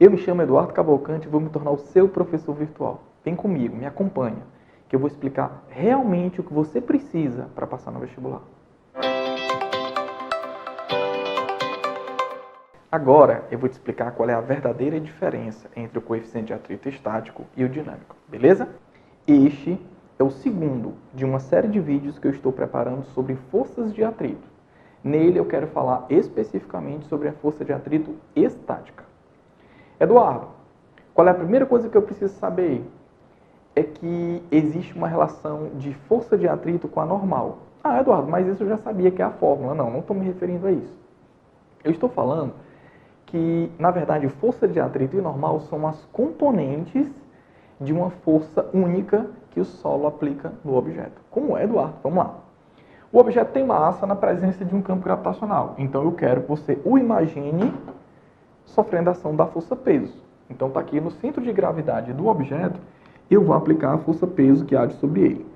Eu me chamo Eduardo Cavalcante e vou me tornar o seu professor virtual. Vem comigo, me acompanha, que eu vou explicar realmente o que você precisa para passar no vestibular. Agora eu vou te explicar qual é a verdadeira diferença entre o coeficiente de atrito estático e o dinâmico, beleza? Este é o segundo de uma série de vídeos que eu estou preparando sobre forças de atrito. Nele eu quero falar especificamente sobre a força de atrito estática. Eduardo, qual é a primeira coisa que eu preciso saber? É que existe uma relação de força de atrito com a normal. Ah, Eduardo, mas isso eu já sabia que é a fórmula. Não estou me referindo a isso. Eu estou falando que, na verdade, força de atrito e normal são as componentes de uma força única que o solo aplica no objeto. Como é, Eduardo? Vamos lá. O objeto tem massa na presença de um campo gravitacional. Então, eu quero que você o imagine sofrendo a ação da força-peso. Então, está aqui no centro de gravidade do objeto, eu vou aplicar a força-peso que age sobre ele.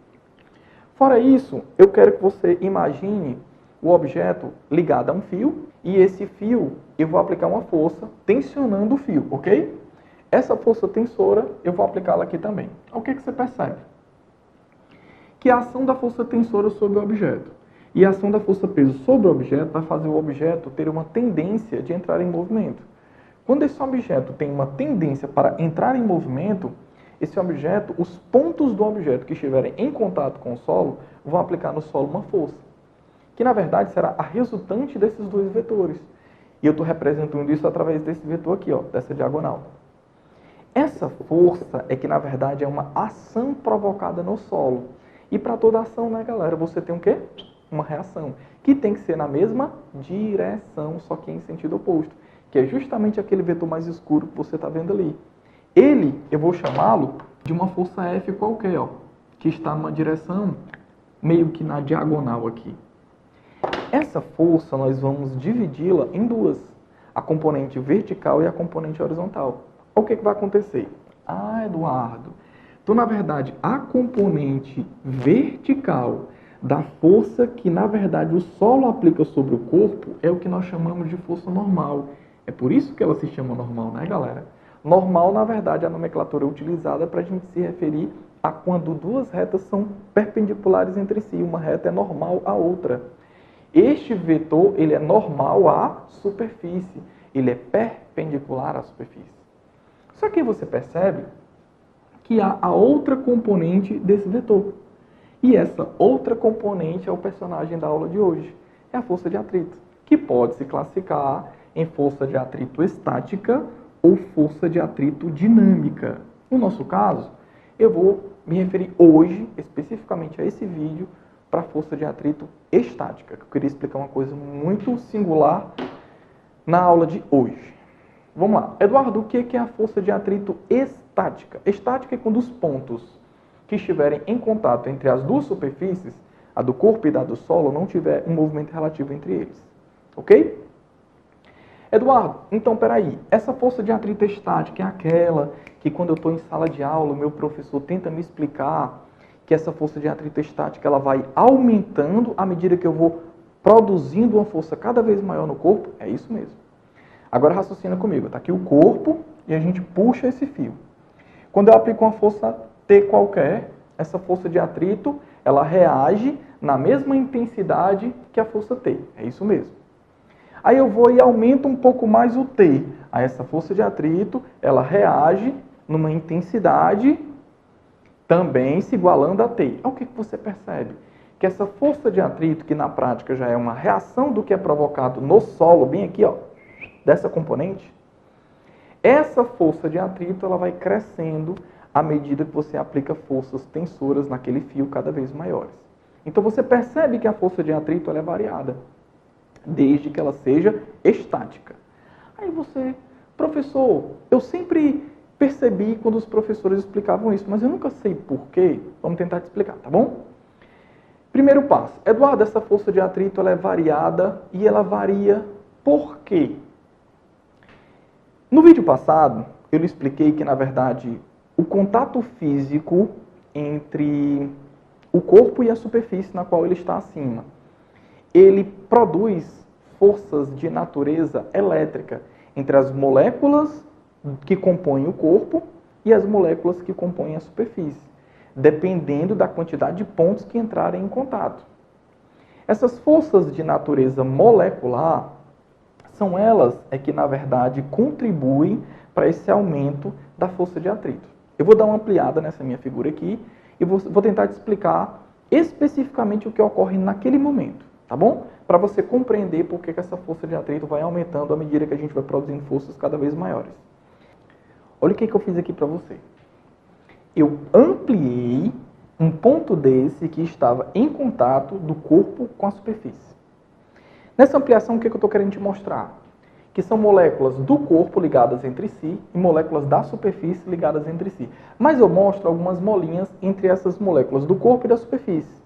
Fora isso, eu quero que você imagine o objeto ligado a um fio, e esse fio, eu vou aplicar uma força tensionando o fio, ok? Essa força tensora, eu vou aplicá-la aqui também. O que você percebe? Que a ação da força tensora sobre o objeto e a ação da força-peso sobre o objeto vai fazer o objeto ter uma tendência de entrar em movimento. Quando esse objeto tem uma tendência para entrar em movimento, esse objeto, os pontos do objeto que estiverem em contato com o solo, vão aplicar no solo uma força, que na verdade será a resultante desses dois vetores. E eu estou representando isso através desse vetor aqui, ó, dessa diagonal. Essa força é que na verdade é uma ação provocada no solo. E para toda ação, né, galera, você tem o quê? Uma reação, que tem que ser na mesma direção, só que em sentido oposto, que é justamente aquele vetor mais escuro que você está vendo ali. Ele, eu vou chamá-lo de uma força F qualquer, ó, que está numa direção meio que na diagonal aqui. Essa força nós vamos dividi-la em duas, a componente vertical e a componente horizontal. O que vai acontecer? Ah, Eduardo, então na verdade a componente vertical da força que na verdade o solo aplica sobre o corpo é o que nós chamamos de força normal. É por isso que ela se chama normal, né, galera? Normal, na verdade, é a nomenclatura utilizada para a gente se referir a quando duas retas são perpendiculares entre si. Uma reta é normal à outra. Este vetor, ele é normal à superfície. Ele é perpendicular à superfície. Só que você percebe que há a outra componente desse vetor. E essa outra componente é o personagem da aula de hoje. É a força de atrito, que pode se classificar em força de atrito estática ou força de atrito dinâmica. No nosso caso, eu vou me referir hoje, especificamente a esse vídeo, para a força de atrito estática, que eu queria explicar uma coisa muito singular na aula de hoje. Vamos lá. Eduardo, o que é a força de atrito estática? Estática é quando os pontos que estiverem em contato entre as duas superfícies, a do corpo e da do solo, não tiver um movimento relativo entre eles. Ok? Eduardo, então peraí, essa força de atrito estática é aquela que quando eu estou em sala de aula, o meu professor tenta me explicar que essa força de atrito estática ela vai aumentando à medida que eu vou produzindo uma força cada vez maior no corpo? É isso mesmo. Agora raciocina comigo, está aqui o corpo e a gente puxa esse fio. Quando eu aplico uma força T qualquer, essa força de atrito, ela reage na mesma intensidade que a força T. É isso mesmo. Aí eu vou e aumento um pouco mais o T. Aí essa força de atrito, ela reage numa intensidade também se igualando a T. Aí o que você percebe? Que essa força de atrito, que na prática já é uma reação do que é provocado no solo, bem aqui, ó, dessa componente, essa força de atrito ela vai crescendo à medida que você aplica forças tensoras naquele fio cada vez maiores. Então você percebe que a força de atrito ela é variada, desde que ela seja estática. Aí você, professor, eu sempre percebi quando os professores explicavam isso, mas eu nunca sei porquê. Vamos tentar te explicar, tá bom? Primeiro passo. Eduardo, essa força de atrito ela é variada e ela varia por quê? No vídeo passado, eu lhe expliquei que, na verdade, o contato físico entre o corpo e a superfície na qual ele está acima, ele produz forças de natureza elétrica entre as moléculas que compõem o corpo e as moléculas que compõem a superfície, dependendo da quantidade de pontos que entrarem em contato. Essas forças de natureza molecular são elas que, na verdade, contribuem para esse aumento da força de atrito. Eu vou dar uma ampliada nessa minha figura aqui e vou tentar te explicar especificamente o que ocorre naquele momento, tá bom? Para você compreender por que essa força de atrito vai aumentando à medida que a gente vai produzindo forças cada vez maiores. Olha o que eu fiz aqui para você. Eu ampliei um ponto desse que estava em contato do corpo com a superfície. Nessa ampliação, o que eu estou querendo te mostrar? Que são moléculas do corpo ligadas entre si e moléculas da superfície ligadas entre si. Mas eu mostro algumas molinhas entre essas moléculas do corpo e da superfície.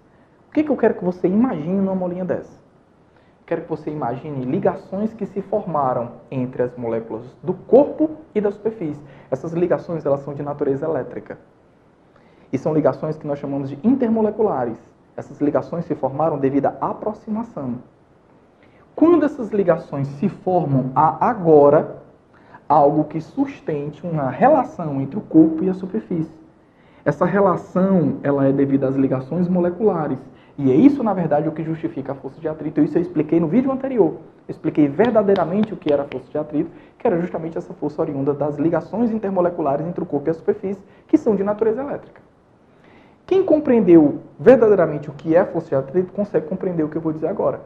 O que eu quero que você imagine numa molinha dessa? Quero que você imagine ligações que se formaram entre as moléculas do corpo e da superfície. Essas ligações, elas são de natureza elétrica. E são ligações que nós chamamos de intermoleculares. Essas ligações se formaram devido à aproximação. Quando essas ligações se formam, há agora algo que sustente uma relação entre o corpo e a superfície. Essa relação, ela é devida às ligações moleculares. E é isso, na verdade, o que justifica a força de atrito. Isso eu expliquei no vídeo anterior. Eu expliquei verdadeiramente o que era a força de atrito, que era justamente essa força oriunda das ligações intermoleculares entre o corpo e a superfície, que são de natureza elétrica. Quem compreendeu verdadeiramente o que é a força de atrito, consegue compreender o que eu vou dizer agora.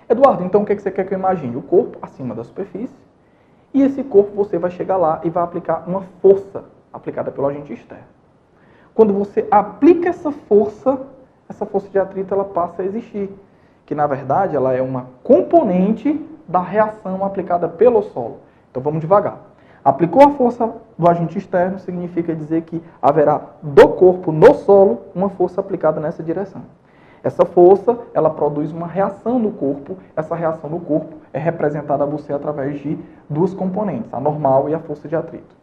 Eduardo, então o que você quer que eu imagine? O corpo acima da superfície, e esse corpo você vai chegar lá e vai aplicar uma força aplicada pelo agente externo. Quando você aplica essa força de atrito ela passa a existir, que na verdade ela é uma componente da reação aplicada pelo solo. Então vamos devagar. Aplicou a força do agente externo, significa dizer que haverá do corpo no solo uma força aplicada nessa direção. Essa força, ela produz uma reação no corpo. Essa reação no corpo é representada a você através de duas componentes, a normal e a força de atrito.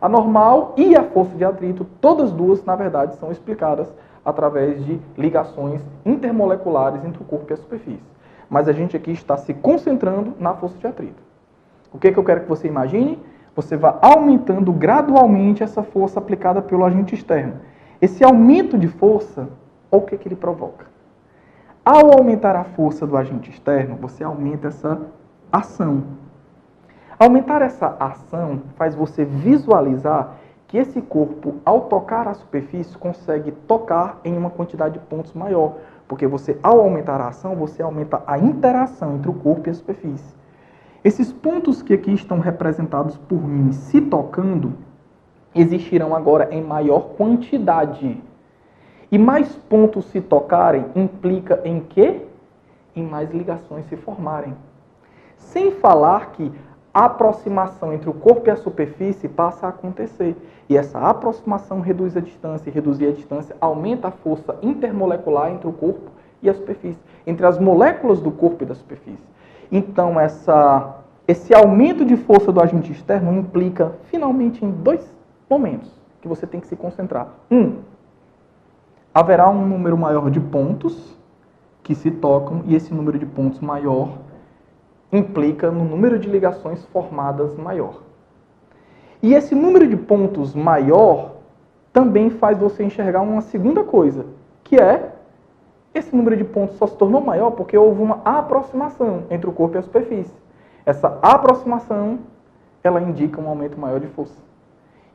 A normal e a força de atrito, todas duas, na verdade, são explicadas através de ligações intermoleculares entre o corpo e a superfície. Mas a gente aqui está se concentrando na força de atrito. O que eu quero que você imagine? Você vai aumentando gradualmente essa força aplicada pelo agente externo. Esse aumento de força, olha o que ele provoca. Ao aumentar a força do agente externo, você aumenta essa ação. Aumentar essa ação faz você visualizar que esse corpo, ao tocar a superfície, consegue tocar em uma quantidade de pontos maior. Porque você, ao aumentar a ação, você aumenta a interação entre o corpo e a superfície. Esses pontos que aqui estão representados por mim se tocando, existirão agora em maior quantidade. E mais pontos se tocarem implica em quê? Em mais ligações se formarem. Sem falar que a aproximação entre o corpo e a superfície passa a acontecer. E essa aproximação reduz a distância, e reduzir a distância aumenta a força intermolecular entre o corpo e a superfície, entre as moléculas do corpo e da superfície. Então, esse aumento de força do agente externo implica, finalmente, em dois momentos que você tem que se concentrar. Haverá um número maior de pontos que se tocam, e esse número de pontos maior implica no número de ligações formadas maior. E esse número de pontos maior também faz você enxergar uma segunda coisa, que é esse número de pontos só se tornou maior porque houve uma aproximação entre o corpo e a superfície. Essa aproximação, ela indica um aumento maior de força.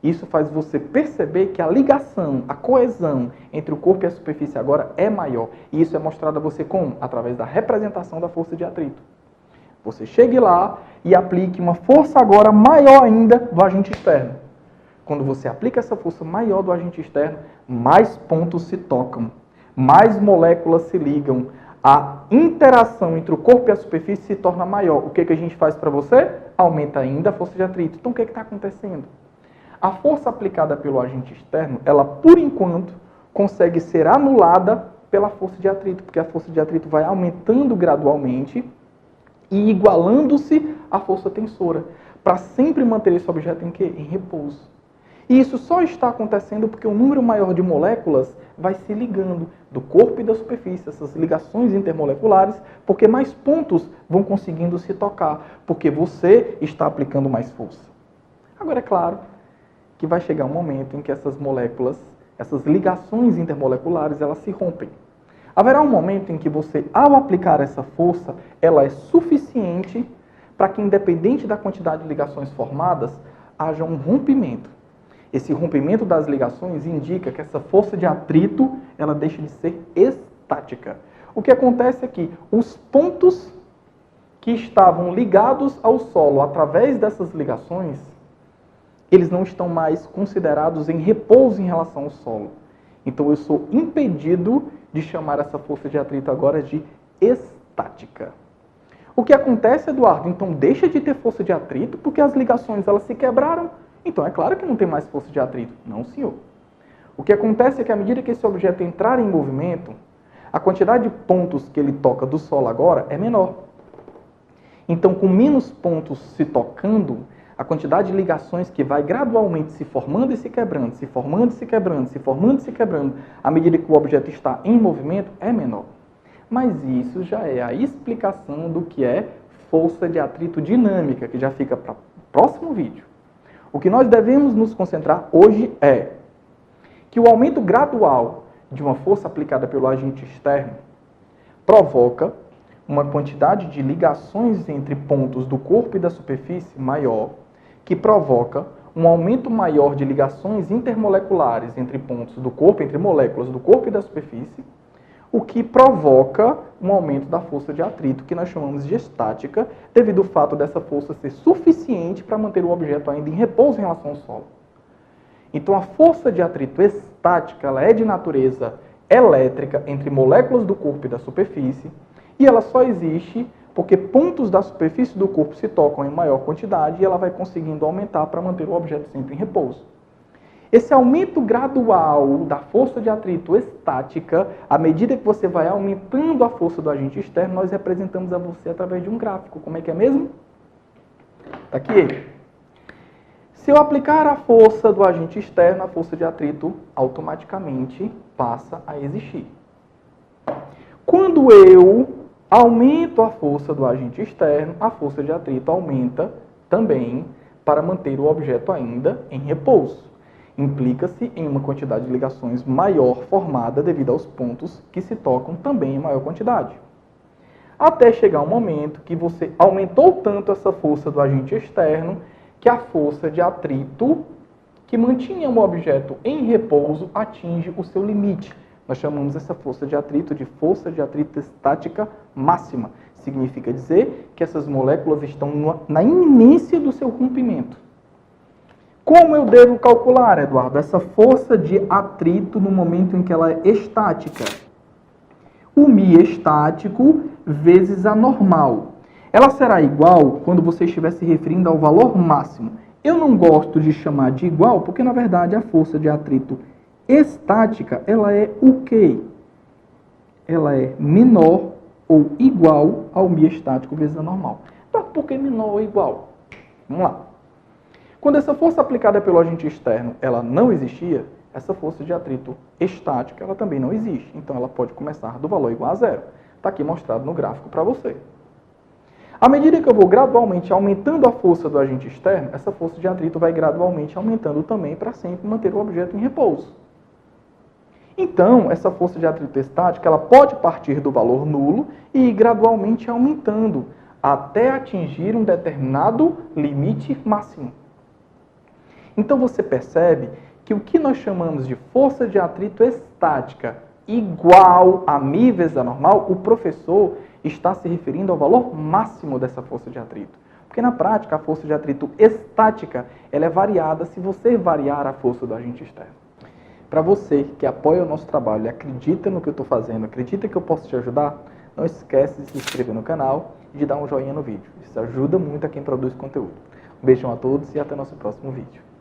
Isso faz você perceber que a ligação, a coesão entre o corpo e a superfície agora é maior. E isso é mostrado a você como? Através da representação da força de atrito. Você chegue lá e aplique uma força agora maior ainda do agente externo. Quando você aplica essa força maior do agente externo, mais pontos se tocam, mais moléculas se ligam, a interação entre o corpo e a superfície se torna maior. O que a gente faz para você? Aumenta ainda a força de atrito. Então o que está acontecendo? A força aplicada pelo agente externo, ela por enquanto consegue ser anulada pela força de atrito, porque a força de atrito vai aumentando gradualmente e igualando-se à força tensora, para sempre manter esse objeto em quê? Em repouso. E isso só está acontecendo porque um número maior de moléculas vai se ligando do corpo e da superfície, essas ligações intermoleculares, porque mais pontos vão conseguindo se tocar, porque você está aplicando mais força. Agora, é claro que vai chegar um momento em que essas moléculas, essas ligações intermoleculares, elas se rompem. Haverá um momento em que você, ao aplicar essa força, ela é suficiente para que, independente da quantidade de ligações formadas, haja um rompimento. Esse rompimento das ligações indica que essa força de atrito, ela deixa de ser estática. O que acontece é que os pontos que estavam ligados ao solo através dessas ligações, eles não estão mais considerados em repouso em relação ao solo. Então eu sou impedido de chamar essa força de atrito agora de estática. O que acontece, Eduardo? Então deixa de ter força de atrito porque as ligações elas se quebraram. Então é claro que não tem mais força de atrito. Não, senhor. O que acontece é que à medida que esse objeto entrar em movimento, a quantidade de pontos que ele toca do solo agora é menor. Então, com menos pontos se tocando, a quantidade de ligações que vai gradualmente se formando e se quebrando, se formando e se quebrando, se formando e se quebrando, à medida que o objeto está em movimento, é menor. Mas isso já é a explicação do que é força de atrito dinâmica, que já fica para o próximo vídeo. O que nós devemos nos concentrar hoje é que o aumento gradual de uma força aplicada pelo agente externo provoca uma quantidade de ligações entre pontos do corpo e da superfície maior, que provoca um aumento maior de ligações intermoleculares entre pontos do corpo, entre moléculas do corpo e da superfície, o que provoca um aumento da força de atrito, que nós chamamos de estática, devido ao fato dessa força ser suficiente para manter o objeto ainda em repouso em relação ao solo. Então, a força de atrito estática ela é de natureza elétrica entre moléculas do corpo e da superfície, e ela só existe porque pontos da superfície do corpo se tocam em maior quantidade e ela vai conseguindo aumentar para manter o objeto sempre em repouso. Esse aumento gradual da força de atrito estática, à medida que você vai aumentando a força do agente externo, nós representamos a você através de um gráfico. Como é que é mesmo? Está aqui ele. Se eu aplicar a força do agente externo, a força de atrito automaticamente passa a existir. Quando eu aumento a força do agente externo, a força de atrito aumenta também para manter o objeto ainda em repouso. Implica-se em uma quantidade de ligações maior formada devido aos pontos que se tocam também em maior quantidade. Até chegar um momento que você aumentou tanto essa força do agente externo que a força de atrito que mantinha o objeto em repouso atinge o seu limite. Nós chamamos essa força de atrito estática máxima. Significa dizer que essas moléculas estão na iminência do seu rompimento. Como eu devo calcular, Eduardo, essa força de atrito no momento em que ela é estática? O μ estático vezes a normal. Ela será igual quando você estiver se referindo ao valor máximo. Eu não gosto de chamar de igual porque, na verdade, a força de atrito estática, ela é o quê? Ela é menor ou igual ao μ estático vezes a normal. Então, por que menor ou igual? Vamos lá. Quando essa força aplicada pelo agente externo, ela não existia, essa força de atrito estática, ela também não existe. Então, ela pode começar do valor igual a zero. Está aqui mostrado no gráfico para você. À medida que eu vou gradualmente aumentando a força do agente externo, essa força de atrito vai gradualmente aumentando também para sempre manter o objeto em repouso. Então, essa força de atrito estática ela pode partir do valor nulo e ir gradualmente aumentando até atingir um determinado limite máximo. Então, você percebe que o que nós chamamos de força de atrito estática igual a μ vezes a normal, o professor está se referindo ao valor máximo dessa força de atrito. Porque, na prática, a força de atrito estática ela é variada se você variar a força do agente externo. Para você que apoia o nosso trabalho e acredita no que eu estou fazendo, acredita que eu posso te ajudar, não esquece de se inscrever no canal e de dar um joinha no vídeo. Isso ajuda muito a quem produz conteúdo. Um beijão a todos e até nosso próximo vídeo.